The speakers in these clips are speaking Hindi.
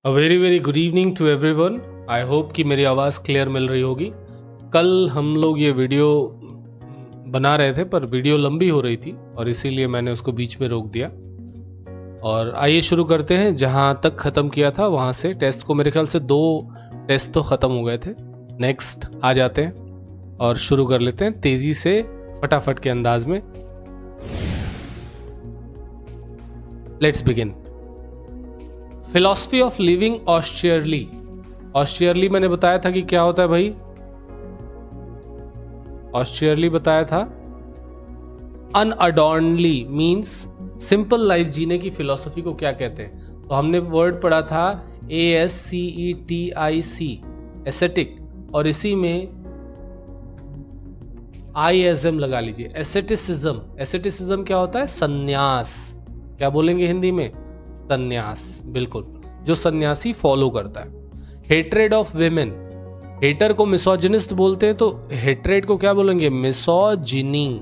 A very very good evening to everyone. I hope कि मेरी आवाज़ क्लियर मिल रही होगी। कल हम लोग ये वीडियो बना रहे थे पर वीडियो लंबी हो रही थी और इसीलिए मैंने उसको बीच में रोक दिया। और आइए शुरू करते हैं, जहाँ तक ख़त्म किया था वहाँ से। टेस्ट को मेरे ख्याल से 2 टेस्ट तो ख़त्म हो गए थे। नेक्स्ट आ जाते हैं और शुरू कर लेते हैं तेज़ी से, फटाफट के अंदाज में। Let's begin. Philosophy of living austerely. Austerely मैंने बताया था कि क्या होता है भाई। ऑस्ट्रियरली बताया था अनअडॉर्नली मींस सिंपल लाइफ जीने की फिलॉसफी को क्या कहते हैं। तो हमने वर्ड पढ़ा था ASCETIC, एसेटिक, और इसी में ISM लगा लीजिए, एसेटिसिज्म। एसेटिसिज्म क्या होता है? सन्यास। क्या बोलेंगे हिंदी में? सन्यास, बिल्कुल, जो सन्यासी फॉलो करता है। हेट्रेड ऑफ विमेन, हेटर को मिसोजिनिस्ट बोलते हैं, तो हेट्रेड को क्या बोलेंगे? मिसोजिनी,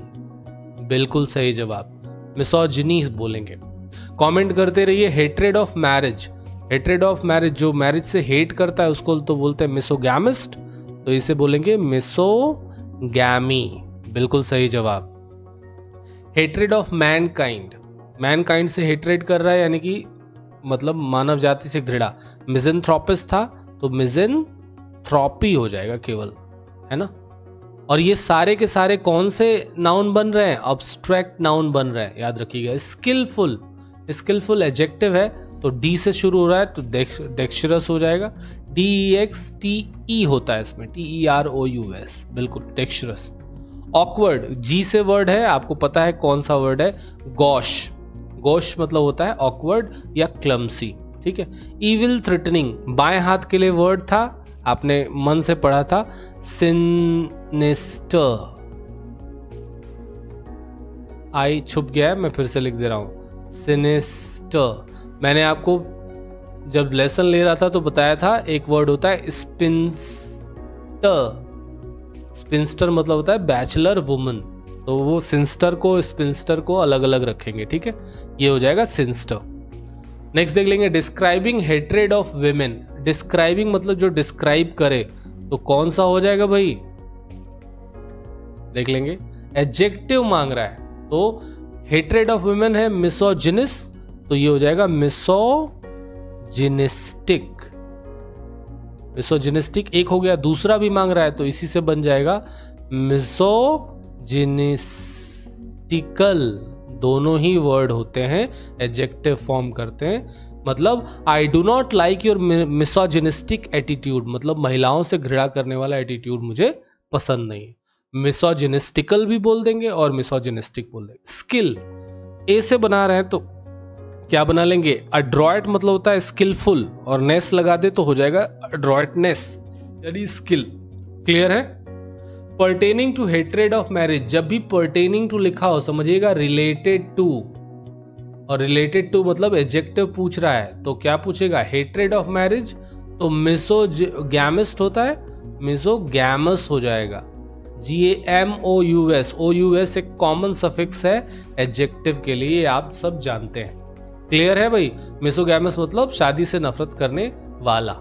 बिल्कुल सही जवाब, मिसोजिनी बोलेंगे। कमेंट करते रहिए। Hatred of marriage, hatred of marriage, जो मैरिज से हेट करता है उसको तो बोलते हैं मिसोगैमिस्ट, तो इसे बोलेंगे मिसोगैमी, बिल्कुल सही जवाब। हेट्रेड ऑफ मैनकाइंड, मैनकाइंड से हेट्रेड कर रहा है, यानी कि मतलब मानव जाति से घृणा। मिज़ेंथ्रोपिस्ट था तो मिज़ेंथ्रोपी हो जाएगा केवल, है ना। और ये सारे के सारे कौन से नाउन बन रहे हैं? अब्स्ट्रैक्ट नाउन बन रहे हैं, याद रखिएगा। स्किलफुल, स्किलफुल एडजेक्टिव है तो डी से शुरू हो रहा है तो डेक्स्चरस हो जाएगा। DEXTE होता है इसमें, TEROUS, बिल्कुल डेक्स्चरस। ऑकवर्ड, जी से वर्ड है, आपको पता है कौन सा वर्ड है? गॉश। गॉश मतलब होता है ऑकवर्ड या क्लमसी, ठीक है। इविल थ्रेटनिंग, बाएं हाथ के लिए वर्ड था, आपने मन से पढ़ा था, सिनिस्टर। आई छुप गया है, मैं फिर से लिख दे रहा हूं, सिनिस्टर। मैंने आपको जब लेसन ले रहा था तो बताया था एक वर्ड होता है स्पिंस्टर। स्पिंस्टर मतलब होता है बैचलर वुमन, तो वो सिंस्टर को स्पिंस्टर को अलग अलग रखेंगे, ठीक है। ये हो जाएगा सिंस्टर। नेक्स्ट देख लेंगे describing hatred of women. Describing मतलब जो डिस्क्राइब करे, तो कौन सा हो जाएगा भाई? देख लेंगे। एडजेक्टिव मांग रहा है तो हेट्रेड ऑफ विमेन है मिसोजिनिस, तो ये हो जाएगा मिसोजिनिस्टिक। मिसोजिनिस्टिक एक हो गया, दूसरा भी मांग रहा है तो इसी से बन जाएगा मिसोजिनिस्टिकल। दोनों ही वर्ड होते हैं, एडजेक्टिव फॉर्म करते हैं। मतलब I do not like your misogynistic attitude, मतलब महिलाओं से घृणा करने वाला एटीट्यूड मुझे पसंद नहीं है। मिसोजिनिस्टिकल भी बोल देंगे और मिसोजिनिस्टिक बोल देंगे। स्किल, ए से बना रहे हैं तो क्या बना लेंगे? अड्रॉयट मतलब होता है स्किलफुल, और नेस लगा दे तो हो जाएगा अड्रॉयटनेस, यानी स्किल। क्लियर है? Pertaining to hatred of marriage, जब भी पर्टेनिंग टू लिखा हो समझिएगा रिलेटेड टू, और रिलेटेड टू मतलब एडजेक्टिव पूछ रहा है तो क्या पूछेगा? हेट्रेड ऑफ मैरिज, तो मिसोगैमिस्ट होता है, मिसोगैमस हो जाएगा। GAMOUS, OUS एक कॉमन सफिक्स है एडजेक्टिव के लिए, आप सब जानते हैं। क्लियर है भाई? मिसोगैमस मतलब शादी से नफरत करने वाला।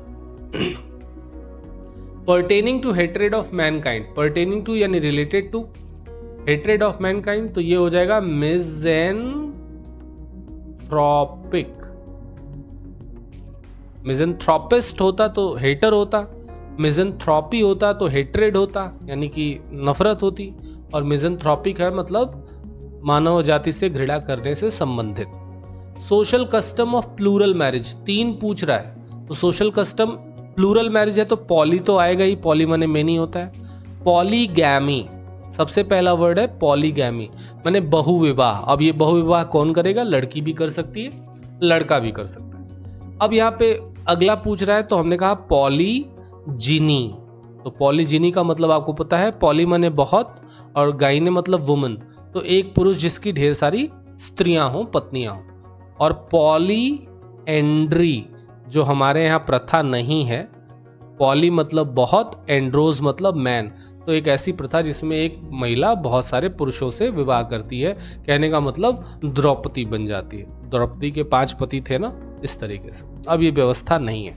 Pertaining to hatred of mankind, pertaining to यानी related to hatred of mankind, तो ये हो जाएगा मिज़ेंथ्रोपिक। मिज़ेंथ्रोपिस्ट होता तो हेटर होता, मिज़ेंथ्रोपी होता तो हेट्रेड होता, यानी कि नफरत होती, और मिज़ेंथ्रोपिक है मतलब मानव जाति से घृणा करने से संबंधित। Social custom of plural marriage, 3 पूछ रहा है तो सोशल कस्टम प्लूरल मैरिज है तो पॉली तो आएगा ही, पॉली माने मेनी होता है। पॉलीगैमी, सबसे पहला वर्ड है पॉलीगैमी, माने बहुविवाह। अब ये बहुविवाह कौन करेगा? लड़की भी कर सकती है, लड़का भी कर सकता है। अब यहाँ पे अगला पूछ रहा है तो हमने कहा पॉलीजिनी, तो पॉलीजिनी का मतलब आपको पता है, पॉली माने बहुत और गाइने मतलब वुमन, तो एक पुरुष जिसकी ढेर सारी स्त्रियां हों, पत्नियां हों। और पॉलीएंड्री जो हमारे यहाँ प्रथा नहीं है, पॉली मतलब बहुत, एंड्रोज मतलब मैन, तो एक ऐसी प्रथा जिसमें एक महिला बहुत सारे पुरुषों से विवाह करती है। कहने का मतलब द्रौपदी बन जाती है। द्रौपदी के 5 पति थे ना, इस तरीके से। अब ये व्यवस्था नहीं है।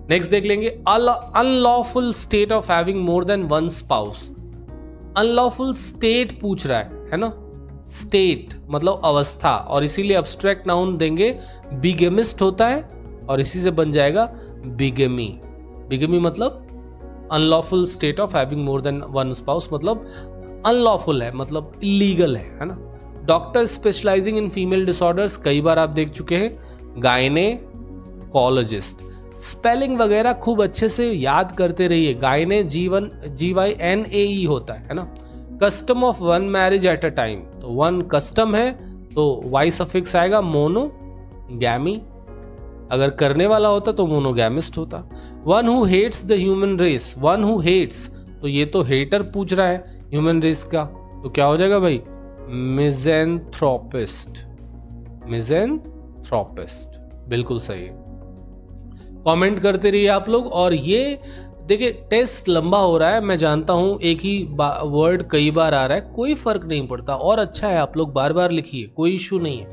नेक्स्ट देख लेंगे, unlawful state of having more than one spouse. Unlawful state पूछ रहा है ना, स्टेट मतलब अवस्था, और इसीलिए अब्स्ट्रैक्ट नाउन देंगे बिगेमिस्ट होता है, और इसी से बन जाएगा बिगेमी। बिगेमी मतलब unlawful state of having more than one spouse, मतलब अनलॉफुल है, मतलब इलीगल है ना। Doctor specialising in female disorders, कई बार आप देख चुके हैं, गायनेकोलॉजिस्ट। स्पेलिंग वगैरह खूब अच्छे से याद करते रहिए। गायने GYNAE होता है ना। Custom of one marriage at a time, तो वन कस्टम है तो वाई सफिक्स आएगा मोनोगैमी, अगर करने वाला होता तो मोनोगैमिस्ट होता। One who hates the human race, one who hates, तो ये तो हेटर पूछ रहा है ह्यूमन रेस का, तो क्या हो जाएगा भाई, मिज़ेंथ्रोपिस्ट। मिज़ेंथ्रोपिस्ट बिल्कुल सही है। कमेंट करते रहिए आप लोग। और ये देखिए टेस्ट लंबा हो रहा है, मैं जानता हूँ, एक ही वर्ड कई बार आ रहा है, कोई फर्क नहीं पड़ता, और अच्छा है आप लोग बार बार लिखिए, कोई इशू नहीं है।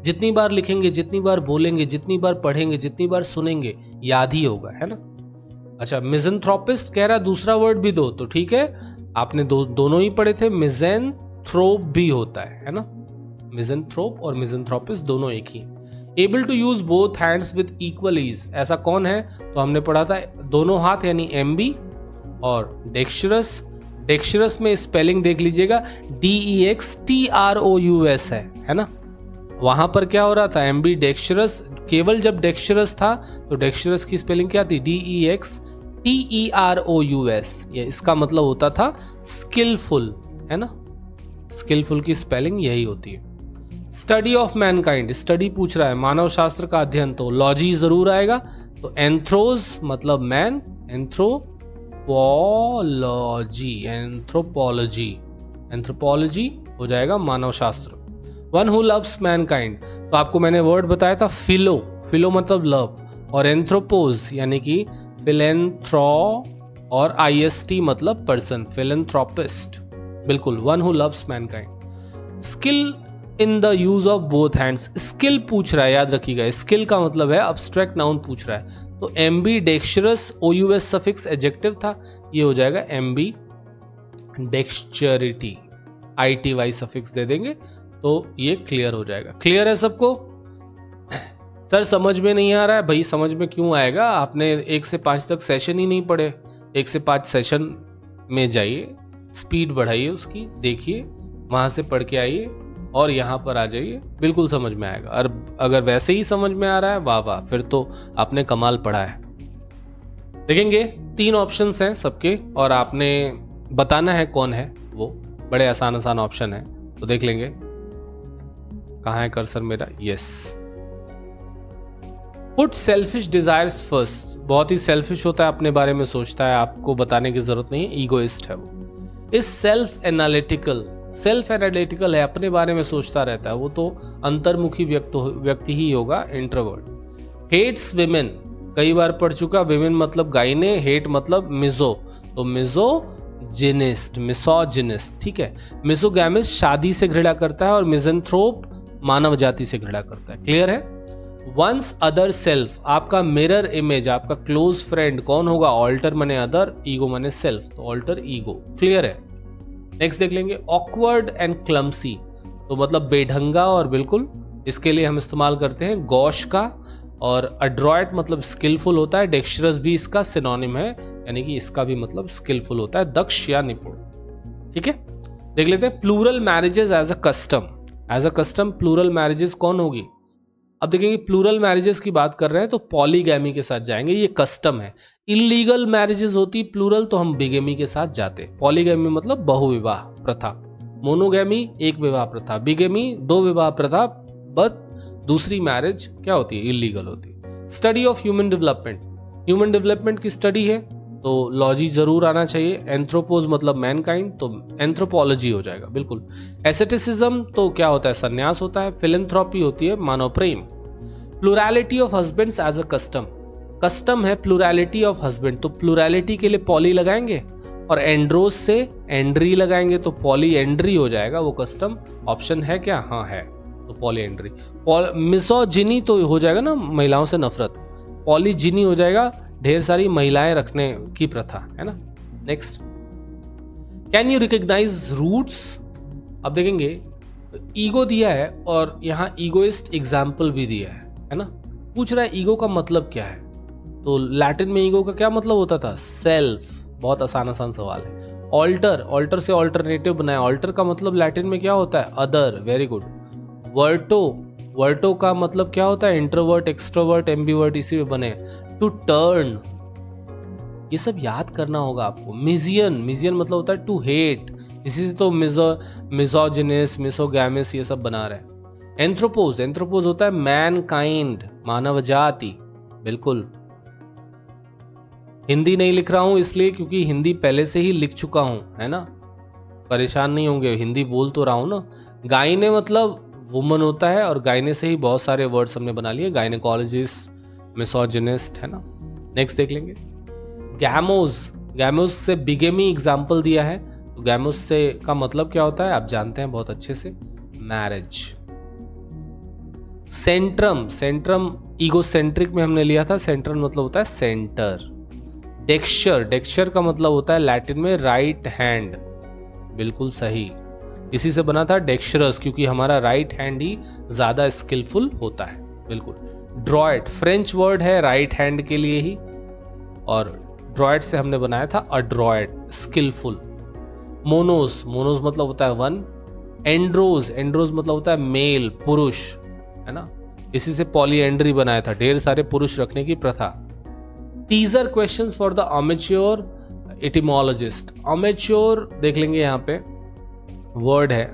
जितनी बार लिखेंगे, जितनी बार बोलेंगे, जितनी बार पढ़ेंगे, जितनी बार सुनेंगे, याद ही होगा, है ना। अच्छा, मिज़ेंथ्रोपिस्ट कह रहा दूसरा वर्ड भी दो, तो ठीक है, आपने दोनों ही पढ़े थे। मिज़ेंथ्रोप भी होता है ना। मिज़ेंथ्रोप और मिज़ेंथ्रोपिस्ट दोनों एक ही। Able to use both hands with equal ease, ऐसा कौन है, तो हमने पढ़ा था दोनों हाथ यानी MB, और डेक्स्चरस। डेक्स्चरस में स्पेलिंग देख लीजिएगा, DEXTROUS है ना। वहां पर क्या हो रहा था, MB डेक्स्चरस, केवल जब डेक्स्चरस था तो डेक्स्चरस की स्पेलिंग क्या थी, DEXTEROUS। ये इसका मतलब होता था स्किलफुल, है ना। स्किलफुल की स्पेलिंग यही होती है। स्टडी ऑफ मैनकाइंड, स्टडी पूछ रहा है मानव शास्त्र का अध्ययन, तो लॉजी जरूर आएगा, तो एंथ्रोज मतलब मैन, एंथ्रोपोलॉजी हो जाएगा मानव शास्त्र। वन हु लव्स मैनकाइंड, तो आपको मैंने वर्ड बताया था फिलो मतलब लव, और एंथ्रोपोज यानी कि फिलेंथ्रो, और IST मतलब पर्सन, फिलेंथ्रोपिस्ट, बिल्कुल। One who loves Mankind. Skill in the use of both hands, skill पूछ रहा है, याद रखिएगा, स्किल का मतलब है अब्स्ट्रैक्ट नाउन पूछ रहा है, तो MB डेक्स्चरस, OUS सफिक्स एडजेक्टिव था, ये हो जाएगा MB डेक्स्चरिटी, ITY सफिक्स दे देंगे, तो ये क्लियर हो जाएगा। क्लियर है सबको? सर समझ में नहीं आ रहा है, भाई समझ में क्यों आएगा, आपने 1 से 5 तक सेशन ही नहीं पढ़े। 1 से 5 सेशन में जाइए, स्पीड बढ़ाइए उसकी, देखिए, वहां से पढ़ के आइए और यहाँ पर आ जाइए, बिल्कुल समझ में आएगा। और अगर वैसे ही समझ में आ रहा है, वाह वाह, फिर तो आपने कमाल पढ़ा है। देखेंगे 3 ऑप्शंस हैं सबके, और आपने बताना है कौन है वो, बड़े आसान ऑप्शन है, तो देख लेंगे। कहाँ है कर्सर मेरा, yes. Put selfish desires first, बहुत ही सेल्फिश होता है, अपने बारे में सोचता है, आपको बताने की जरूरत नहीं है, ईगोइस्ट है वो। इस सेल्फ एनालिटिकल है, अपने बारे में सोचता रहता है, वो तो अंतर्मुखी व्यक्ति ही होगा, इंट्रोवर्ट। हेट्स विमेन, कई बार पढ़ चुका, विमेन मतलब गाइने, हेट मतलब मिजो, तो मिसोजिनिस्ट, ठीक है। मिसोगैमिस्ट शादी से घृणा करता है, और मिज़ेंथ्रोप मानव जाति से घृणा करता है। क्लियर है? वंस अदर सेल्फ, आपका मिरर इमेज, आपका क्लोज फ्रेंड कौन होगा, ऑल्टर माने अदर, ईगो माने सेल्फ, तो ऑल्टर ईगो। क्लियर है? नेक्स्ट देख लेंगे, ऑकवर्ड एंड क्लम्सी, तो मतलब बेढंगा, और बिल्कुल इसके लिए हम इस्तेमाल करते हैं गॉश का, और अड्रॉयट मतलब स्किलफुल होता है, डेक्स्चरस भी इसका सिनोनिम है, यानी कि इसका भी मतलब स्किलफुल होता है, दक्ष या निपुण। ठीक है, देख लेते हैं plural marriages as a custom plural marriages कौन होगी। अब देखेंगे प्लूरल मैरिजेस की बात कर रहे हैं तो पॉलीगैमी के साथ जाएंगे, ये कस्टम है। इलीगल मैरिजेस होती प्लूरल तो हम बिगेमी के साथ जाते। पॉलीगैमी मतलब बहुविवाह प्रथा, मोनोगैमी एक विवाह प्रथा, बिगेमी 2 विवाह प्रथा, बट दूसरी मैरिज क्या होती है, इलीगल होती है। स्टडी ऑफ ह्यूमन डेवलपमेंट की स्टडी है तो लॉजी जरूर आना चाहिए। एंथ्रोपोज मतलब मैनकाइंड, तो एंथ्रोपोलॉजी हो जाएगा बिल्कुल। एसेटिसिज्म तो क्या होता है, संन्यास होता है। फिलेंथ्रोपी होती है मानव प्रेम। Plurality of husbands as a custom है प्लूरैलिटी ऑफ हस्बैंड, तो प्लूरैलिटी के लिए पॉली लगाएंगे, और एंड्रोज से एंड्री लगाएंगे तो पॉली एंड्री हो जाएगा वो कस्टम। ऑप्शन है क्या, हाँ है, तो पॉलीएंड्री। मिसोजिनी तो हो जाएगा ना महिलाओं से नफरत, पॉलीजिनी हो जाएगा ढेर सारी महिलाएं रखने की प्रथा, है ना। Next, can you recognise roots. अब देखेंगे ईगो दिया है और यहाँ ईगोइस्ट एग्जाम्पल भी दिया है ना। पूछ रहा है ईगो का मतलब क्या है, तो लैटिन में ईगो का क्या मतलब होता था, सेल्फ। बहुत आसान सवाल है। ऑल्टर, ऑल्टर से ऑल्टरनेटिव बनाया, ऑल्टर का मतलब लैटिन में क्या होता है, other. Very good. Verto, verto का मतलब क्या होता है, इंट्रोवर्ट, एक्सट्रोवर्ट, एम्बीवर्ट, इसी में बने। टू टर्न, ये सब याद करना होगा आपको। मिजियन, मिजियन मतलब होता है टू हेट, इसी से तो मिसोजिनिस, मिसोगैमिस ये सब बना रहे हैं। एंथ्रोपोज, एंथ्रोपोज होता है मैन काइंड, मानव जाति। बिल्कुल। हिंदी नहीं लिख रहा हूं इसलिए क्योंकि हिंदी पहले से ही लिख चुका हूं, है ना, परेशान नहीं होंगे, हिंदी बोल तो रहा हूं ना। गायने मतलब वुमन होता है और गायने से ही बहुत सारे वर्ड्स हमने बना लिए, गायनेकोलॉजिस्ट, मिसोजिनिस्ट, है ना। नेक्स्ट देख लेंगे गैमोज, गैमोज से बिगेमी एग्जाम्पल दिया है, तो गैमोज से का मतलब क्या होता है आप जानते हैं बहुत अच्छे से, मैरिज। सेंट्रम, सेंट्रम ईगोसेंट्रिक में हमने लिया था, सेंट्रम मतलब होता है सेंटर। डेक्स्चर, डेक्स्चर का मतलब होता है लैटिन में राइट हैंड। बिल्कुल सही, इसी से बना था डेक्स्चरस, क्योंकि हमारा राइट हैंड ही ज्यादा स्किलफुल होता है। बिल्कुल। ड्रॉइट, फ्रेंच वर्ड है राइट हैंड के लिए ही, और ड्रॉइट से हमने बनाया था अड्रॉइट, स्किलफुल। मोनोस, मोनोस मतलब होता है वन। एंड्रोज, एंड्रोज मतलब होता है मेल, पुरुष, है ना, इसी से पॉलीएंड्री बनाया था, ढेर सारे पुरुष रखने की प्रथा। Teaser questions for the amateur etymologist. Amateur देख लेंगे, यहाँ पे वर्ड है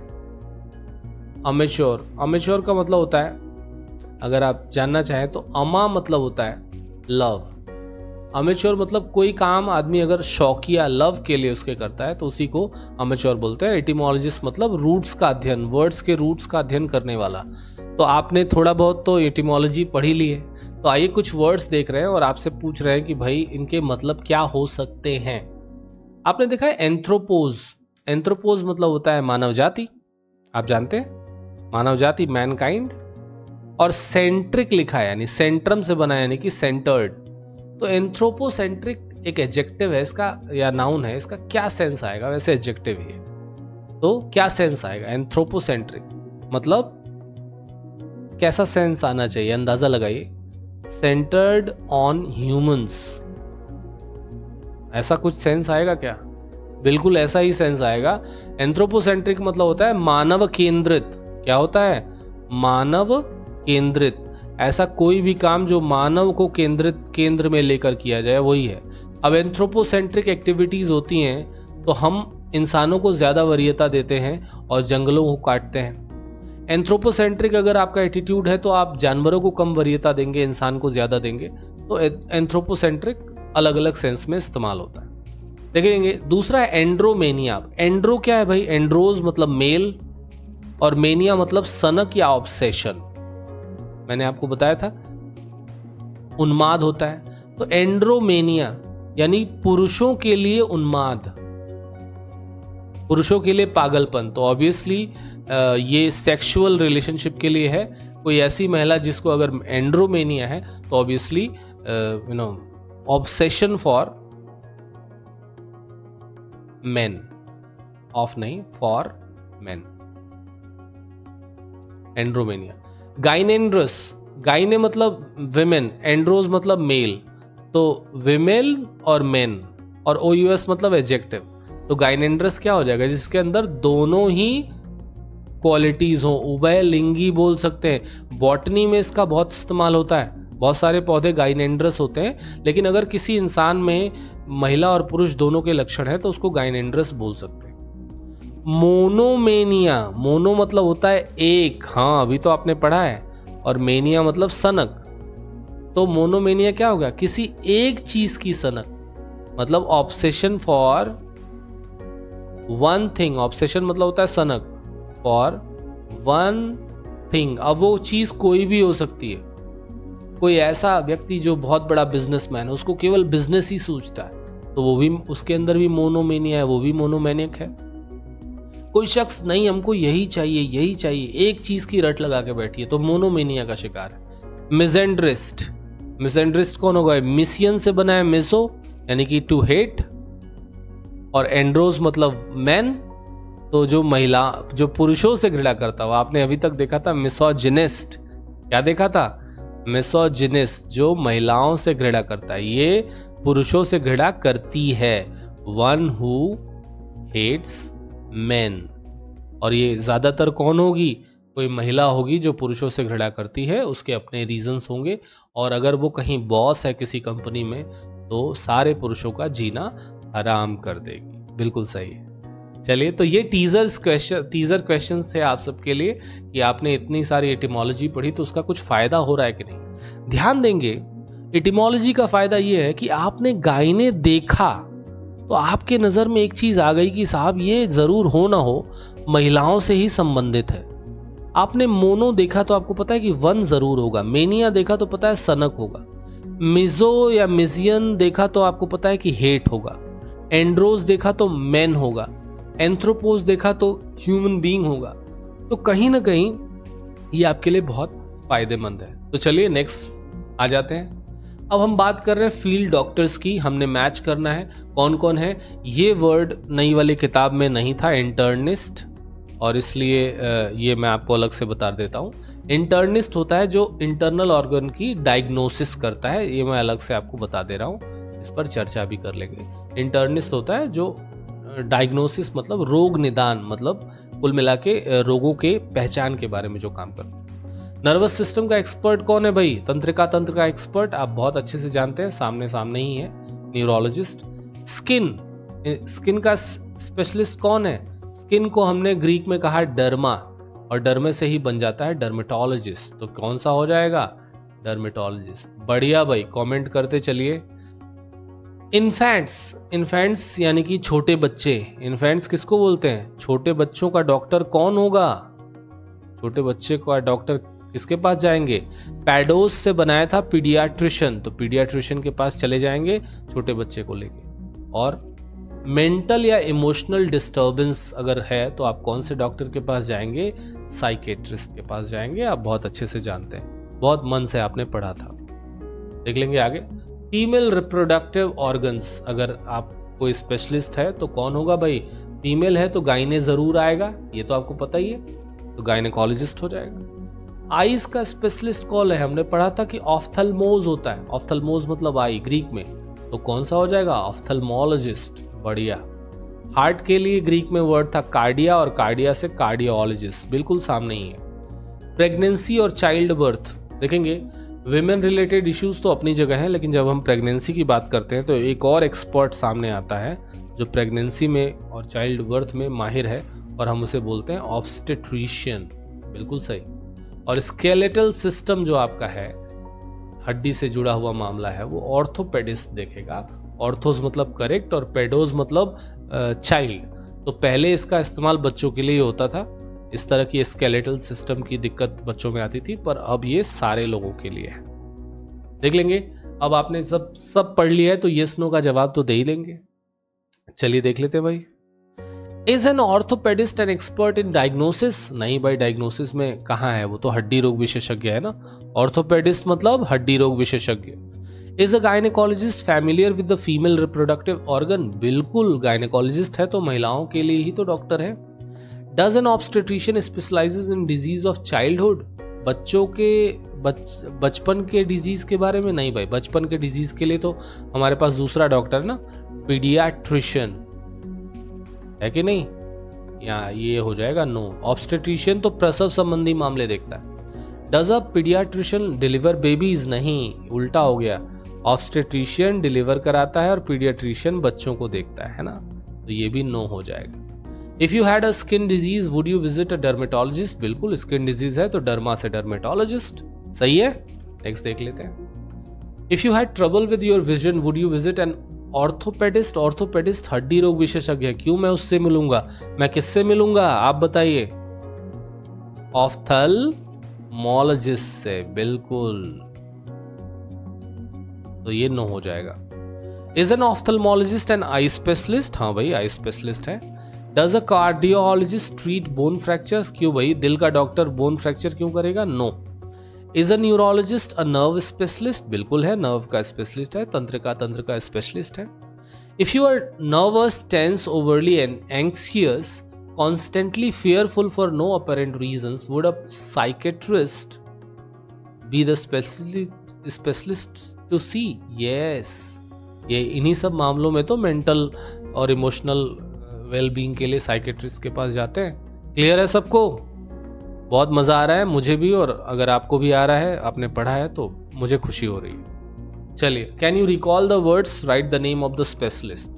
अमेच्योर। अमेच्योर का मतलब होता है, अगर आप जानना चाहें तो अमा मतलब होता है लव। अमेच्योर मतलब कोई काम आदमी अगर शौकिया लव के लिए उसके करता है तो उसी को अमेच्योर बोलते हैं। एटिमोलॉजिस्ट मतलब रूट्स का अध्ययन, वर्ड्स के रूट्स का अध्ययन करने वाला। तो आपने थोड़ा बहुत तो एटिमोलॉजी पढ़ी ली है, तो आइए कुछ वर्ड्स देख रहे हैं और आपसे पूछ रहे हैं कि भाई इनके मतलब क्या हो सकते हैं। आपने देखा है एंथ्रोपोज, एंथ्रोपोज मतलब होता है मानव जाति, आप जानते हैं मानव जाति, मैनकाइंड। और सेंट्रिक लिखा है यानी सेंट्रम से बना यानी कि सेंटर्ड। तो एंथ्रोपोसेंट्रिक एक एडजेक्टिव है इसका या नाउन है, इसका क्या सेंस आएगा, वैसे एडजेक्टिव ही है तो क्या सेंस आएगा। एंथ्रोपोसेंट्रिक मतलब कैसा सेंस आना चाहिए, अंदाजा लगाइए। सेंटर्ड ऑन ह्यूमंस, ऐसा कुछ सेंस आएगा क्या, बिल्कुल ऐसा ही सेंस आएगा। एंथ्रोपोसेंट्रिक मतलब होता है मानव केंद्रित। क्या होता है, मानव केंद्रित। ऐसा कोई भी काम जो मानव को केंद्र में लेकर किया जाए वही है। अब एंथ्रोपोसेंट्रिक एक्टिविटीज होती हैं तो हम इंसानों को ज्यादा वरीयता देते हैं और जंगलों को काटते हैं। एंथ्रोपोसेंट्रिक अगर आपका एटीट्यूड है तो आप जानवरों को कम वरीयता देंगे, इंसान को ज्यादा देंगे। तो एंथ्रोपोसेंट्रिक अलग अलग सेंस में इस्तेमाल होता है। देखेंगे दूसरा है एंड्रोमेनिया। एंड्रो क्या है भाई, एंड्रोज मतलब मेल और मेनिया मतलब सनक या ऑब्सेशन। मैंने आपको बताया था उन्माद होता है। तो एंड्रोमेनिया यानी पुरुषों के लिए उन्माद, पुरुषों के लिए पागलपन। तो ऑब्वियसली ये सेक्सुअल रिलेशनशिप के लिए है। कोई ऐसी महिला जिसको अगर एंड्रोमेनिया है तो obviously obsession for main, of नहीं, फॉर मेन, एंड्रोमेनिया। गाइनेंड्रस, गाइने मतलब विमेन, एंड्रोज मतलब मेल, तो विमेल और मेन, और ओयूएस मतलब एडजेक्टिव। तो गाइनेंड्रस क्या हो जाएगा, जिसके अंदर दोनों ही क्वालिटीज हो, उभयलिंगी बोल सकते हैं। बॉटनी में इसका बहुत इस्तेमाल होता है, बहुत सारे पौधे गाइनेंड्रस होते हैं, लेकिन अगर किसी इंसान में महिला और पुरुष दोनों के लक्षण है तो उसको गाइनेंड्रस बोल सकते हैं। मोनोमेनिया, मोनो मतलब होता है एक, हाँ अभी तो आपने पढ़ा है, और मेनिया मतलब सनक। तो मोनोमेनिया क्या होगा, किसी एक चीज की सनक, मतलब obsession for one thing. Obsession मतलब होता है सनक, फॉर वन थिंग। अब वो चीज कोई भी हो सकती है। कोई ऐसा व्यक्ति जो बहुत बड़ा बिजनेसमैन है, उसको केवल बिजनेस ही सोचता है, तो वो भी, उसके अंदर भी मोनोमेनिया है, वो भी मोनोमेनिक है। कोई शख्स नहीं हमको यही चाहिए, एक चीज की रट लगा के बैठी है तो मोनोमेनिया का शिकार है। मिसेंड्रिस्ट कौन होगा? मिसियन से बना है मिसो यानी कि टू हेट, और एंड्रोस मतलब मैन, तो जो पुरुषों से घृणा करता हो। आपने अभी तक देखा था मिसोजिनिस्ट, क्या देखा था? मिसोजिनिस्ट, जो महिलाओं से घृणा करता है, ये पुरुषों से घृणा करती है। वन हु हेट्स मेन, और ये ज्यादातर कौन होगी? कोई महिला होगी जो पुरुषों से घृणा करती है, उसके अपने रीजंस होंगे, और अगर वो कहीं बॉस है किसी कंपनी में तो सारे पुरुषों का जीना हराम कर देगी। बिल्कुल सही है। चलिए, तो ये टीजर क्वेश्चन थे आप सबके लिए कि आपने इतनी सारी एटिमोलॉजी पढ़ी तो उसका कुछ फायदा हो रहा है कि नहीं। ध्यान देंगे, एटिमोलॉजी का फायदा ये है कि आपने गायने देखा तो आपके नजर में एक चीज आ गई कि साहब ये जरूर हो ना हो महिलाओं से ही संबंधित है। आपने मोनो देखा तो आपको पता है कि वन जरूर होगा, मेनिया देखा तो पता है सनक होगा, मिजो या मिजियन देखा तो आपको पता है कि हेट होगा, एंड्रोस देखा तो मैन होगा, एंथ्रोपोस देखा तो ह्यूमन बीइंग होगा। तो कहीं ना कहीं ये आपके लिए बहुत फायदेमंद है। तो चलिए नेक्स्ट आ जाते हैं। अब हम बात कर रहे हैं फील्ड डॉक्टर्स की। हमने मैच करना है कौन कौन है। ये वर्ड नई वाली किताब में नहीं था, इंटर्निस्ट, और इसलिए ये मैं आपको अलग से बता देता हूँ। इंटर्निस्ट होता है जो इंटरनल ऑर्गन की डायग्नोसिस करता है, ये मैं अलग से आपको बता दे रहा हूँ, इस पर चर्चा भी कर लेंगे। इंटर्निस्ट होता है जो डायग्नोसिस मतलब रोग निदान, मतलब कुल मिला के रोगों के पहचान के बारे में जो काम करता है। नर्वस सिस्टम का एक्सपर्ट कौन है भाई? तंत्रिका तंत्र का एक्सपर्ट आप बहुत अच्छे से जानते हैं, सामने ही है, न्यूरोलॉजिस्ट। स्किन का स्पेशलिस्ट कौन है? स्किन को हमने ग्रीक में कहा डर्मा, और डर्मे से ही बन जाता है डर्मेटोलॉजिस्ट, तो कौन सा हो जाएगा? डर्मेटोलॉजिस्ट। बढ़िया भाई, कमेंट करते चलिए। इन्फेंट्स यानी कि छोटे बच्चे। इन्फेंट्स किसको बोलते हैं? छोटे बच्चों का डॉक्टर कौन होगा? छोटे बच्चे का डॉक्टर किसके पास जाएंगे? पैडोस से बनाया था पीडियाट्रिशियन, तो पीडियाट्रिशियन के पास चले जाएंगे छोटे बच्चे को लेके। और मेंटल या इमोशनल डिस्टर्बेंस अगर है तो आप कौन से डॉक्टर के पास जाएंगे? साइकेट्रिस्ट के पास जाएंगे। आप बहुत अच्छे से जानते हैं, बहुत मन से आपने पढ़ा था। देख लेंगे आगे। फीमेल रिप्रोडक्टिव ऑर्गन्स, अगर आप कोई स्पेशलिस्ट है तो कौन होगा भाई? फीमेल है तो गायने जरूर आएगा, ये तो आपको पता ही है, तो गायनेकोलॉजिस्ट हो जाएगा। आईज का स्पेशलिस्ट कौन है? हमने पढ़ा था कि ऑफ्थल्मोज होता है, ऑफ्थल्मोज मतलब आई ग्रीक में, तो कौन सा हो जाएगा? ऑफ्थल्मोलॉजिस्ट। बढ़िया। हार्ट के लिए ग्रीक में वर्ड था कार्डिया, और कार्डिया से कार्डियोलॉजिस्ट, बिल्कुल सामने ही है। प्रेगनेंसी और चाइल्ड बर्थ देखेंगे। विमेन रिलेटेड इश्यूज तो अपनी जगह है, लेकिन जब हम प्रेगनेंसी की बात करते हैं तो एक और एक्सपर्ट सामने आता है जो प्रेगनेंसी में और चाइल्ड बर्थ में माहिर है, और हम उसे बोलते हैं ऑब्स्टेट्रिशियन। बिल्कुल सही। और स्केलेटल सिस्टम जो आपका है, हड्डी से जुड़ा हुआ मामला है, वो ऑर्थोपेडिस्ट देखेगा। ऑर्थोस मतलब करेक्ट, और पेडोज मतलब चाइल्ड। तो पहले इसका इस्तेमाल बच्चों के लिए होता था, इस तरह की स्केलेटल सिस्टम की दिक्कत बच्चों में आती थी, पर अब ये सारे लोगों के लिए है। देख लेंगे। अब आपने सब पढ़ लिया है तो यस नो का जवाब तो दे ही देंगे। चलिए देख लेते हैं भाई। Is an orthopaedist an expert in diagnosis? नहीं भाई, डायग्नोसिस में कहाँ है, वो तो हड्डी रोग विशेषज्ञ है ना। ऑर्थोपेडिस्ट मतलब हड्डी रोग विशेषज्ञ। Is a gynaecologist familiar with the female reproductive organ? बिल्कुल, गायनेकोलॉजिस्ट है तो महिलाओं के लिए ही तो डॉक्टर है। Does N obstetrician specialises in disease of childhood? बच्चों के बचपन के डिजीज के बारे में? नहीं भाई, बचपन के डिजीज के लिए तो हमारे पास दूसरा डॉक्टर है ना, पीडियाट्रिशियन, है कि नहीं? या ये हो जाएगा नो। ऑब्स्टेट्रिशियन तो प्रसव संबंधी मामले देखता है। Does a paediatrician deliver babies? नहीं, उल्टा हो गया। ऑब्स्टेट्रिशियन डिलीवर कराता है और पीडियाट्रिशियन बच्चों को देखता है ना, तो ये भी नो हो जाएगा। If you had a skin disease would you visit a dermatologist? बिल्कुल, स्किन डिजीज है तो डर्मा से डर्मेटोलॉजिस्ट। सही है। नेक्स्ट देख लेते हैं। If you had trouble with your vision would you visit an orthopaedist? Orthopaedist हड्डी रोग विशेषज्ञ है, क्यों मैं उससे मिलूंगा? मैं किससे मिलूंगा आप बताइए? ऑफ्थल्मोलॉजिस्ट से। बिल्कुल, तो ये नो हो जाएगा। Is an ophthalmologist an eye specialist? हाँ भाई, आई स्पेशलिस्ट है। Does a cardiologist treat bone fractures? क्यों भाई, दिल का डॉक्टर बोन फ्रैक्चर क्यों करेगा? No. Is a neurologist a nerve specialist? बिल्कुल है, नर्व का स्पेशलिस्ट है, तंत्र का स्पेशलिस्ट है। If you are nervous, tense, overly anxious, constantly fearful for no apparent reasons, would a psychiatrist be the specialist to see? Yes, ये इन्हीं सब मामलों में तो मेंटल और इमोशनल वेलबींग के लिए साइकेट्रिस्ट के पास जाते हैं। क्लियर है सबको? बहुत मज़ा आ रहा है मुझे भी, और अगर आपको भी आ रहा है, आपने पढ़ा है, तो मुझे खुशी हो रही है। चलिए, can you recall the words, write the name of the specialist.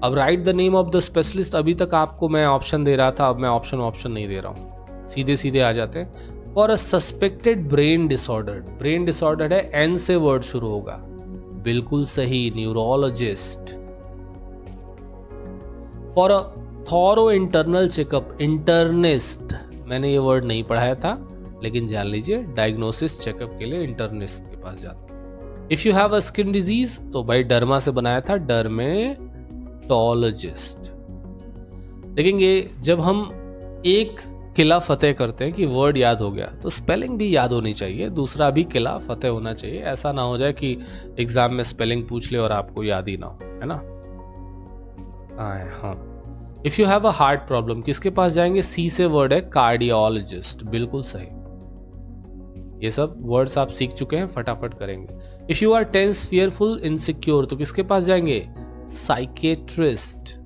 अब write the name of the specialist, अभी तक आपको मैं ऑप्शन दे रहा था, अब मैं ऑप्शन नहीं दे रहा हूँ, सीधे सीधे आ जाते हैं। For a suspected brain disorder, brain disorder है, एन से वर्ड शुरू होगा, बिल्कुल सही, neurologist. For a thorough internal checkup, internist, मैंने ये वर्ड नहीं पढ़ाया था, लेकिन जान लीजिए, डायग्नोसिस चेकअप के लिए इंटरनिस्ट के पास जाते हैं। If you have a skin disease, तो भाई डर्मा से बनाया था, डर्मेटोलॉजिस्ट। देखेंगे जब हम एक किला फतेह करते हैं कि वर्ड याद हो गया, तो स्पेलिंग भी याद होनी चाहिए, दूसरा भी किला फतेह होना चाहिए। ऐसा ना हो जाए कि एग्जाम में स्पेलिंग पूछ ले और आपको याद ही ना हो, है ना? हाँ। If you have a heart problem, किसके पास जाएंगे? सी से वर्ड है, कार्डियोलॉजिस्ट, बिल्कुल सही। ये सब वर्ड्स आप सीख चुके हैं, फटाफट करेंगे। If you are tense, fearful, insecure, तो किसके पास जाएंगे? साइकेट्रिस्ट।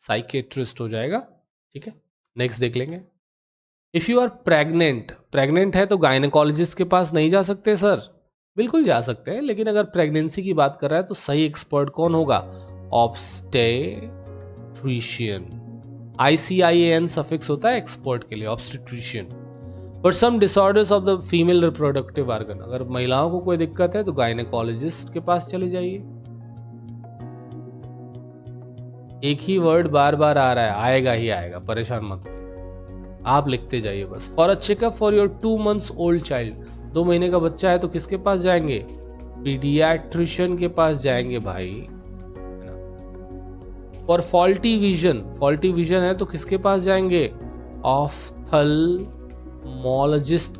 साइकेट्रिस्ट हो जाएगा, ठीक है। नेक्स्ट देख लेंगे। If you are pregnant, pregnant है तो गायनेकोलॉजिस्ट के पास नहीं जा सकते सर? बिल्कुल जा सकते हैं, लेकिन अगर प्रेगनेंसी की बात कर रहा है तो सही एक्सपर्ट कौन होगा? ऑब्स्टेट्रिशियन। ICIAN सफिक्स होता है एक्सपर्ट के लिए, obstetrician. For some disorders of the female reproductive organ, अगर महिलाओं को कोई दिक्कत है तो गायनेकोलॉजिस्ट के पास चले जाइए। एक ही वर्ड बार बार आ रहा है, आएगा ही आएगा, परेशान मत होइए, आप लिखते जाइए बस। For a checkup for your 2 months old child, 2 महीने का बच्चा है तो किसके पास जाएंगे? पीडियाट्रिशियन के पास जाएंगे भाई, है ना। For faulty vision, faulty vision है तो किसके पास जाएंगे? ऑफ्थल्मोलॉजिस्ट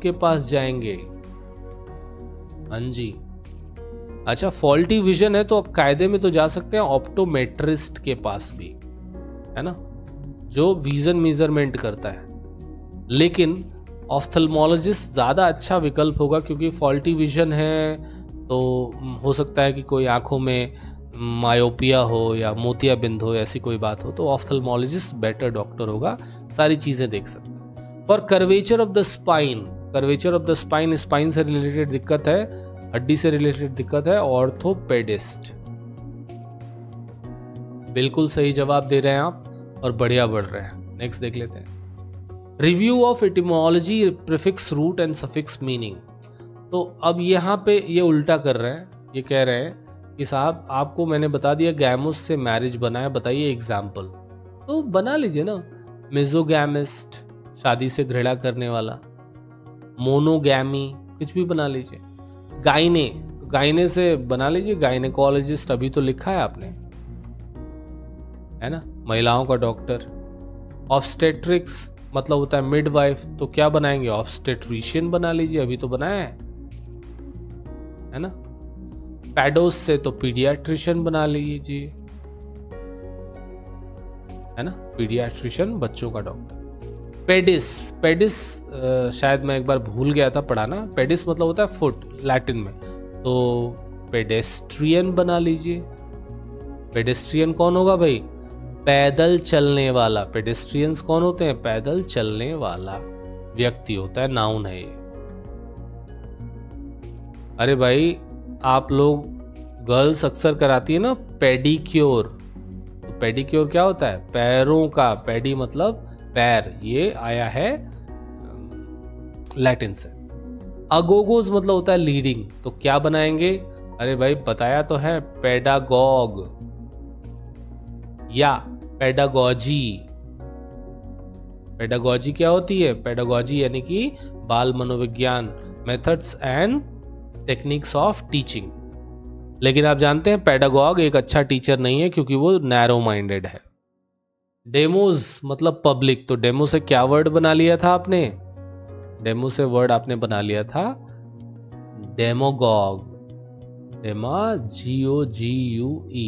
के पास जाएंगे। हाँ जी। अच्छा, फॉल्टी विजन है तो अब कायदे में तो जा सकते हैं ऑप्टोमेट्रिस्ट के पास भी, है ना, जो विजन मेजरमेंट करता है। लेकिन ऑफ्थल्मोलॉजिस्ट ज़्यादा अच्छा विकल्प होगा, क्योंकि फॉल्टी विजन है तो हो सकता है कि कोई आंखों में मायोपिया हो या मोतियाबिंद हो, ऐसी कोई बात हो, तो ऑफ्थल्मोलॉजिस्ट बेटर डॉक्टर होगा, सारी चीज़ें देख सकते हैं। For curvature of the spine, curvature of the spine, spine से रिलेटेड दिक्कत है, हड्डी से रिलेटेड दिक्कत है, ऑर्थोपेडिस्ट। बिल्कुल सही जवाब दे रहे हैं आप, और बढ़िया बढ़ रहे हैं। नेक्स्ट देख लेते हैं। Review of etymology, prefix, root and suffix meaning. तो अब यहाँ पे ये उल्टा कर रहे हैं, ये कह रहे हैं कि साहब आपको मैंने बता दिया गैमोस से मैरिज बना है, बताइए एग्जाम्पल। तो बना लीजिए ना, मिजोगैमिस्ट, शादी से घृणा करने वाला, मोनोगैमी, कुछ भी बना लीजिए। गाइने, गाइने से बना लीजिए गाइनेकोलॉजिस्ट, अभी तो लिखा है आपने, है ना, महिलाओं का डॉक्टर। ऑब्स्टेट्रिक्स मतलब होता है मिडवाइफ, तो क्या बनाएंगे? ऑब्स्टेट्रिशियन बना लीजिए, अभी तो बनाया है ना। पैडोस से तो पीडियाट्रिशियन बना लीजिए, है ना, पीडियाट्रिशियन, बच्चों का डॉक्टर। पेडिस, पेडिस शायद मैं एक बार भूल गया था पढ़ाना, पेडिस मतलब होता है फुट लैटिन में, तो पेडेस्ट्रियन बना लीजिए। पेडेस्ट्रियन कौन होगा भाई? पैदल चलने वाला। पेडेस्ट्रियंस कौन होते हैं? पैदल चलने वाला व्यक्ति होता है, नाउन है ये। अरे भाई आप लोग गर्ल्स अक्सर कराती है ना पेडिक्योर, तो पेडिक्योर क्या होता है? पैरों का, पेडी मतलब पैर, ये आया है लैटिन से। अगोगोज मतलब होता है लीडिंग, तो क्या बनाएंगे? अरे भाई बताया तो है, पेडागॉग या पेडागॉजी। पेडागॉजी क्या होती है? पेडागॉजी यानी कि बाल मनोविज्ञान, methods and techniques of teaching. लेकिन आप जानते हैं पेडागॉग एक अच्छा टीचर नहीं है क्योंकि वो नैरो माइंडेड है। डेमोज मतलब पब्लिक, तो डेमो से क्या वर्ड बना लिया था आपने? डेमो से वर्ड आपने बना लिया था डेमोगॉग। GOGUE।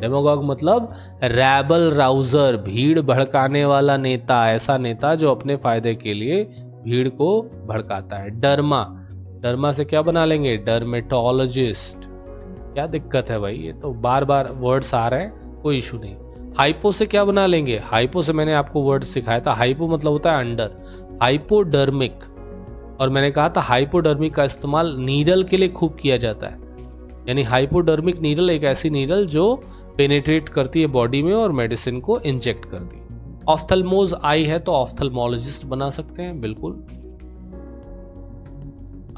डेमोगॉग मतलब रैबल राउजर, भीड़ भड़काने वाला नेता, ऐसा नेता जो अपने फायदे के लिए भीड़ को भड़काता है। डर्मा, डर्मा से क्या बना लेंगे? डर्मेटोलॉजिस्ट। क्या दिक्कत है भाई, ये तो बार बार वर्ड्स आ रहे हैं, कोई इशू नहीं। हाइपो से क्या बना लेंगे? हाइपो से मैंने आपको वर्ड सिखाया था, हाइपो मतलब होता है अंडर, हाइपोडर्मिक। और मैंने कहा था हाइपोडर्मिक का इस्तेमाल नीडल के लिए खूब किया जाता है, यानी हाइपोडर्मिक नीडल एक ऐसी नीडल जो पेनिट्रेट करती है बॉडी में और मेडिसिन को इंजेक्ट करती है। ऑफ्थल्मोज आई है तो ऑफ्थल्मोलॉजिस्ट बना सकते हैं, बिल्कुल,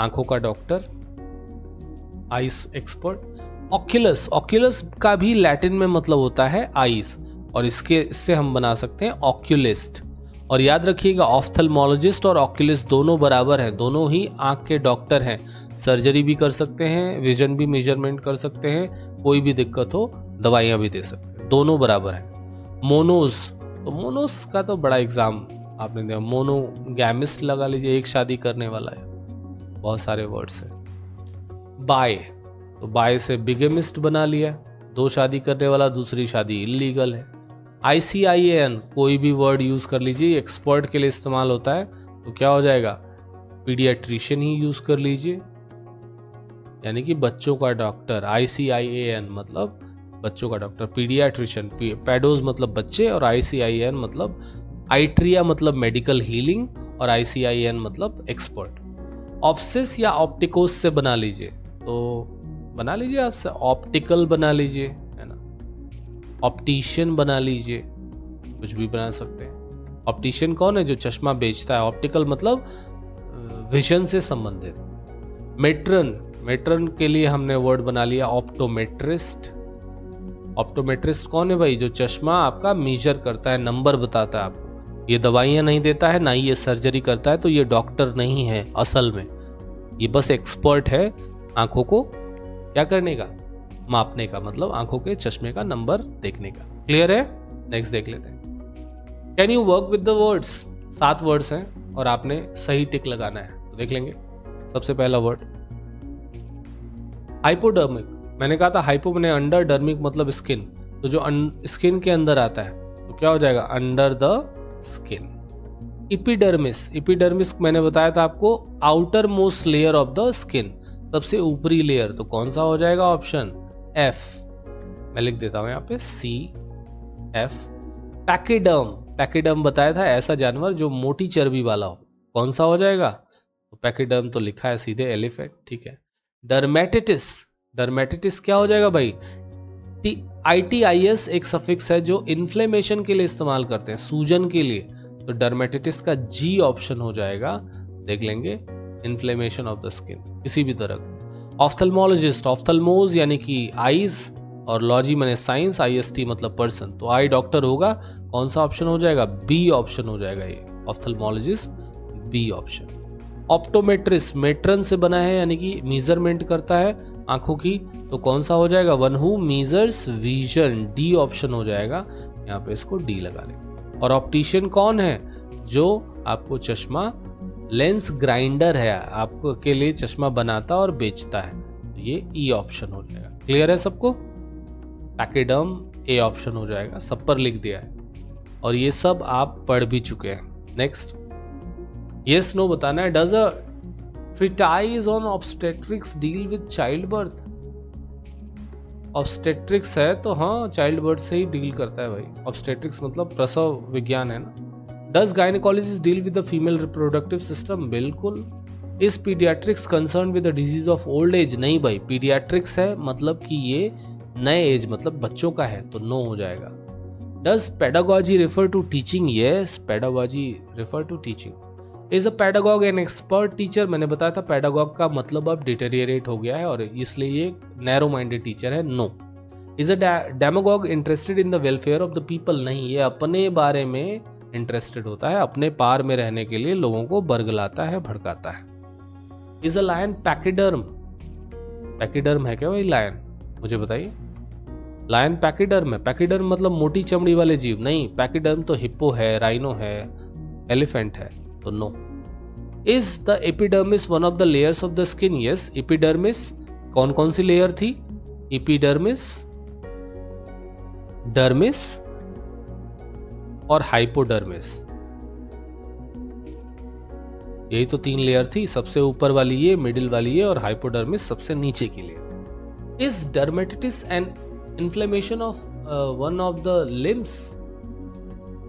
आंखों का doctor, ice expert. Oculus, Oculus का भी लैटिन में मतलब होता है आइस, और इससे हम बना सकते हैं ऑक्यूलिस्ट। और याद रखिएगा ऑफ्थल्मोलॉजिस्ट और ऑक्यूलिस्ट दोनों बराबर हैं, दोनों ही आंख के डॉक्टर हैं, सर्जरी भी कर सकते हैं, विजन भी मेजरमेंट कर सकते हैं, कोई भी दिक्कत हो दवाइयां भी दे सकते हैं, दोनों बराबर हैं। मोनोज, तो मोनोस का तो बड़ा एग्जाम आपने दिया, मोनोगैमिस्ट लगा लीजिए, एक शादी करने वाला है, बहुत सारे वर्ड्स हैं। बाय, तो बाय से बिगेमिस्ट बना लिया, दो शादी करने वाला, दूसरी शादी इलीगल है। ICIAN, कोई भी वर्ड यूज कर लीजिए, एक्सपर्ट के लिए इस्तेमाल होता है, तो क्या हो जाएगा? पीडियाट्रिशियन ही यूज कर लीजिए, यानी कि बच्चों का डॉक्टर। ICIAN मतलब बच्चों का डॉक्टर, पीडियाट्रिशियन, पेडोज मतलब बच्चे, और ICIAN मतलब आइट्रिया मतलब मेडिकल हीलिंग, और ICIAN मतलब एक्सपर्ट। ऑप्सिस या ऑप्टिकोस से बना लीजिए, तो बना लीजिए ऑप्टिकल बना लीजिए, है ना, ऑप्टिशियन बना लीजिए, कुछ भी बना सकते हैं। ऑप्टिशियन कौन है? जो चश्मा बेचता है। ऑप्टिकल मतलब विजन से संबंधित। मेट्रन, मेट्रन के लिए हमने वर्ड बना लिया ऑप्टोमेट्रिस्ट। ऑप्टोमेट्रिस्ट कौन है भाई? जो चश्मा आपका मेजर करता है, नंबर बताता है आपको, ये दवाइयां नहीं देता है, ना ही ये सर्जरी करता है, तो ये डॉक्टर नहीं है असल में, ये बस एक्सपर्ट है आंखों को क्या करने का? मापने का, मतलब आंखों के चश्मे का नंबर देखने का। क्लियर है? नेक्स्ट देख लेते हैं। Can you work with the words? 7 words हैं और आपने सही टिक लगाना है, तो देख लेंगे। सबसे पहला वर्ड हाइपोडर्मिक, मैंने कहा था हाइपो मैंने अंडर, डर्मिक मतलब स्किन, तो जो स्किन के अंदर आता है तो क्या हो जाएगा? Under the skin. Epidermis, epidermis मैंने बताया था आपको outer most layer of the skin, सबसे ऊपरी लेयर, तो कौन सा हो जाएगा? ऑप्शन F, मैं लिख देता हूं यहाँ पे CF। पैकेडर्म, पैकेडर्म बताया था ऐसा जानवर जो मोटी चर्बी वाला हो, कौन सा हो जाएगा? तो पैकेडर्म तो लिखा है सीधे एलिफेंट, ठीक है। डर्मेटिटिस, डर्मेटिटिस क्या हो जाएगा भाई? ITIS एक सफिक्स है जो इन्फ्लेमेशन के लिए इस्तेमाल करते हैं, सूजन के लिए, तो डर्मेटिटिस का G ऑप्शन हो जाएगा, देख लेंगे, इन्फ्लेमेशन ऑफ द स्किन किसी भी तरह। ऑफ्थल्मोलॉजिस्ट, ऑफ्थल्मोज यानी कि आईज, और लॉजी मैंने साइंस, IST मतलब पर्सन, तो आई डॉक्टर होगा, कौन सा ऑप्शन हो जाएगा? B ऑप्शन हो जाएगा, ये ophthalmologist B option. Optometrist matron से बना है, यानी कि मेजरमेंट करता है आंखों की, तो कौन सा हो जाएगा? One who measures vision, D option हो जाएगा, यहाँ पे इसको D लगा लें। और ऑप्टिशियन कौन है? जो आपको चश्मा, लेंस ग्राइंडर है, आपको के लिए चश्मा बनाता और बेचता है, तो ये E ऑप्शन हो जाएगा। क्लियर है सबको? पैकेडर्म A ऑप्शन हो जाएगा, सब पर लिख दिया है, और ये सब आप पढ़ भी चुके हैं। नेक्स्ट, यस नो बताना है। Does a treatise on obstetrics deal with child birth? Obstetrics है तो हाँ, चाइल्ड बर्थ से ही डील करता है भाई, ऑब्स्टेट्रिक्स मतलब प्रसव विज्ञान है ना। Does gynaecologist deal with the female reproductive system? बिल्कुल। Is paediatrics concern with the disease of old age? नहीं भाई, पीडियाट्रिक्स है मतलब कि ये नए एज मतलब बच्चों का है, तो नो हो जाएगा। Does pedagogy refer to teaching? Yes, pedagogy refer to teaching. Is a pedagogue an expert teacher? मैंने बताया था पेडागॉग का मतलब अब डिटेरियरेट हो गया है और इसलिए ये नैरो माइंडेड टीचर है, no. Is a demagogue interested in the welfare of the people? नहीं, ये अपने बारे में इंटरेस्टेड होता है, अपने पार में रहने के लिए लोगों को बरगलाता है, भड़काता है। Is a lion पैकेडर्म? पैकेडर्म है क्या भाई लायन? मुझे बताइए। लायन पैकिडर्म है, पैकिडर्म मतलब मोटी चमड़ी वाले जीव नहीं, पैकिडर्म तो हिप्पो है, राइनो है, एलिफेंट है, तो no. Is the epidermis one of the layers of the skin? Yes, epidermis कौन कौन सी लेयर थी? एपिडर्मिस, डर्मिस और हाइपोडर्मिस, यही तो 3 लेयर थी। सबसे ऊपर वाली ये, मिडिल वाली ये और हाइपोडर्मिस सबसे नीचे की layer. Is dermatitis an inflammation of one of the limbs?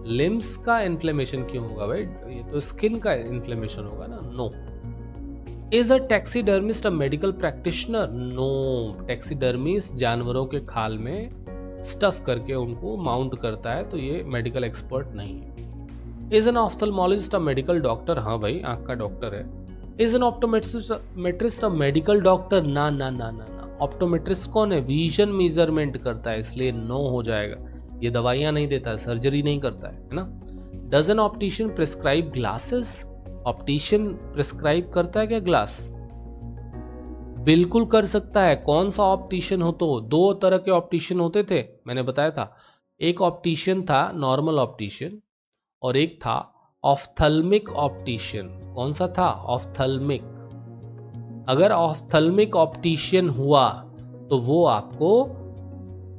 Limbs का इन्फ्लेमेशन क्यों होगा भाई? ये तो स्किन का इन्फ्लेमेशन होगा ना। No. Is a taxidermist a medical practitioner? No, taxidermist जानवरों के खाल में स्टफ करके उनको माउंट करता है, तो ये मेडिकल एक्सपर्ट नहीं है। Is an ophthalmologist a medical doctor? हाँ भाई, आंख का डॉक्टर है। Is an optometrist a medical doctor? ना ना ना ना ना, ऑप्टोमेट्रिस्ट कौन है? विजन मेजरमेंट करता है, इसलिए नो हो जाएगा। ये दवाइयां नहीं देता है, सर्जरी नहीं करता है ना। Does N optician prescribe glasses? Optician prescribe करता है क्या ग्लास? बिल्कुल कर सकता है। कौन सा ऑप्टिशियन हो? तो 2 तरह के ऑप्टिशियन होते थे, मैंने बताया था। एक ऑप्टिशियन था नॉर्मल ऑप्टिशियन और एक था ऑफ्थल्मिक ऑप्टिशियन। कौन सा था? ऑफ्थल्मिक। अगर ऑफ्थल्मिक ऑप्टिशियन हुआ तो वो आपको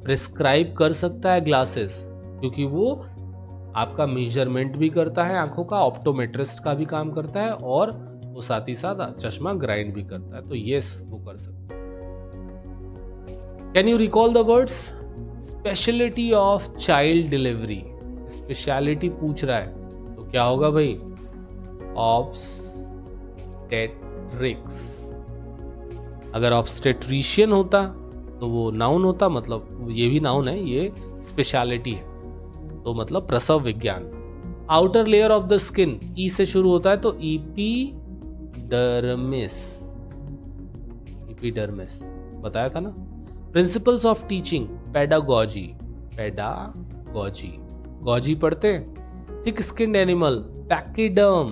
प्रिस्क्राइब कर सकता है ग्लासेस, क्योंकि वो आपका मेजरमेंट भी करता है आंखों का, ऑप्टोमेट्रिस्ट का भी काम करता है और वो साथ ही साथ चश्मा ग्राइंड भी करता है, तो यस वो कर सकता है। Can you recall the words? Speciality of child delivery, speciality पूछ रहा है तो क्या होगा भाई? ऑब्स्टेट्रिक्स। अगर ऑब्स्टेट्रिशियन होता तो वो नाउन होता, मतलब ये भी नाउन है, ये स्पेशलिटी है, तो मतलब प्रसव विज्ञान। Outer layer of the skin, E से शुरू होता है तो एपिडर्मिस, एपिडर्मिस बताया था ना। Principles of teaching, pedagogy, pedagogy, gauzy पढ़ते। थिक स्किन्ड एनिमल, पैकिडर्म,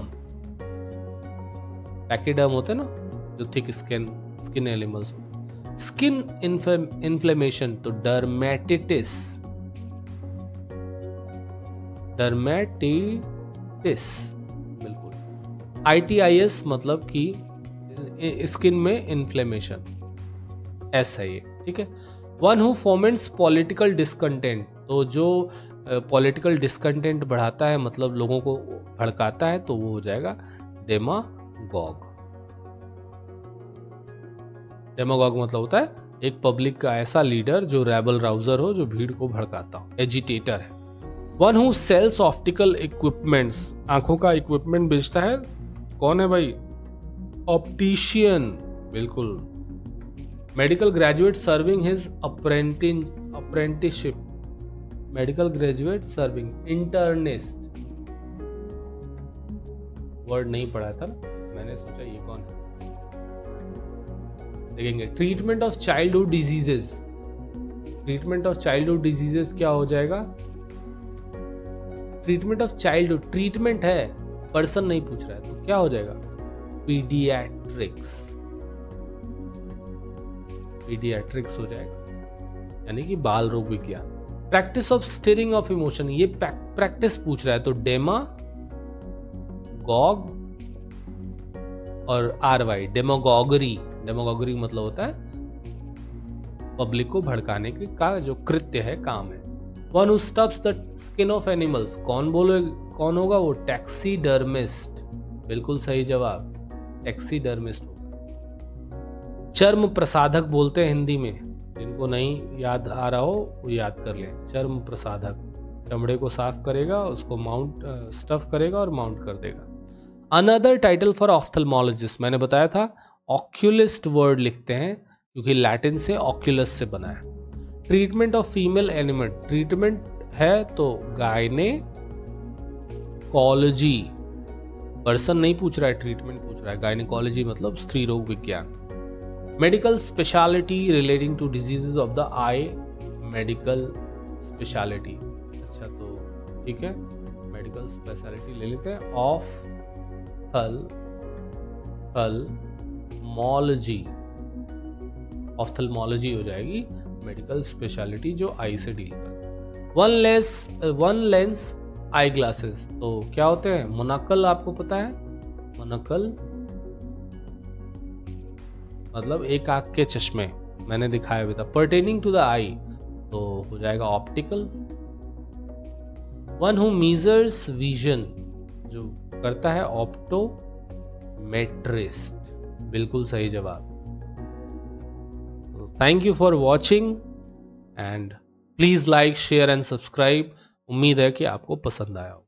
पैकिडर्म होते ना जो thick skin animals. Skin inflammation तो डर्मेटिटिस, डर्मेटिटिस बिल्कुल। ITIS मतलब कि स्किन में इन्फ्लेमेशन, एस है ये, ठीक है। वन हु फोमेंट्स पॉलिटिकल डिसकंटेंट, तो जो पॉलिटिकल डिसकंटेंट बढ़ाता है, मतलब लोगों को भड़काता है, तो वो हो जाएगा डेमागॉग। डेमागॉग मतलब होता है एक पब्लिक का ऐसा लीडर जो रेबल राउजर हो, जो भीड़ को भड़काता हो, एजिटेटर है। One who sells optical equipments, आंखों का इक्विपमेंट बेचता है, कौन है भाई? ऑप्टिशियन, बिल्कुल। Medical graduate serving his apprenticeship, medical graduate serving, internist, word नहीं पढ़ा था ना, मैंने सोचा ये कौन है, देखेंगे। Treatment of childhood diseases, treatment of childhood diseases क्या हो जाएगा? ट्रीटमेंट ऑफ चाइल्डहुड, ट्रीटमेंट है, पर्सन नहीं पूछ रहा है, तो क्या हो जाएगा? पीडियाट्रिक्स, पीडियाट्रिक्स हो जाएगा, यानी कि बाल रोग विज्ञान। Practice of steering of emotion, ये प्रैक्टिस पूछ रहा है, तो डेमागॉग और RY, डेमागॉगरी, डेमागॉगरी मतलब होता है पब्लिक को भड़काने के का जो कृत्य है, काम है। One who stuffs the skin of animals, कौन होगा? वो टैक्सीडर्मिस्ट, बिल्कुल सही जवाब, टैक्सीडर्मिस्ट होगा। चर्म प्रसाधक बोलते हैं हिंदी में, जिनको नहीं याद आ रहा हो वो याद कर लें। चर्म प्रसाधक चमड़े को साफ करेगा, उसको स्टफ करेगा और माउंट कर देगा। अनदर टाइटल फॉर ऑफ्थल्मोलॉजिस्ट, मैंने बताया था ऑक्यूलिस्ट वर्ड लिखते हैं क्योंकि लैटिन से ऑक्यूलस से बना है। Treatment of female animal, treatment है तो गायनेकोलॉजी, पर्सन नहीं पूछ रहा है, ट्रीटमेंट पूछ रहा है। गायनेकोलॉजी मतलब स्त्री रोग विज्ञान। Medical speciality relating to diseases of the eye, medical speciality, अच्छा तो ठीक है, मेडिकल स्पेशलिटी ले लेते हैं। ऑफ्थल्मोलॉजी, ऑफ्थल्मोलॉजी हो जाएगी। मेडिकल स्पेशलिटी जो आई से डील करते हैं। वन लेंस आई ग्लासेस, तो क्या होते हैं? मोनोकल, आपको पता है मोनोकल मतलब एक आंख के चश्मे, मैंने दिखाया भी था। पर्टेनिंग टू द आई तो हो जाएगा optical. One who measures vision, जो करता है ऑप्टोमेट्रिस्ट, बिल्कुल सही जवाब। Thank you for watching and please like share and subscribe. उम्मीद है कि आपको पसंद आया हो।